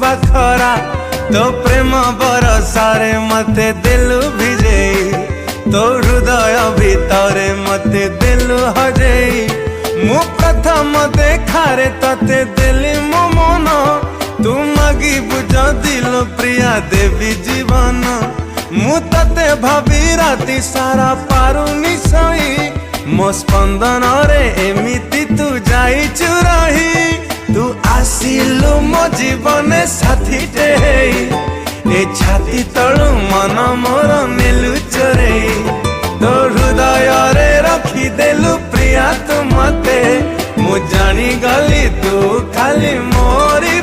बा खरा तो प्रेम बरसारे मते दिलु भिजेई तो हृदय भितरे मते दिलु हजेई मु प्रथम देखारे तते दिली मो मन तू मागी बुझ दिल प्रिया देवी जीवन मु तते भाभी राति सारा पारुनी सई मो स्पंदन रे एमिति तू जाई चुराही तू आसिलु मो जीवन साथी टे ए छाती तळु मन मोर नेलु चोरे तो हृदय रे रखी देलु प्रिया तू मते मु जानी गली तू खाली मोरी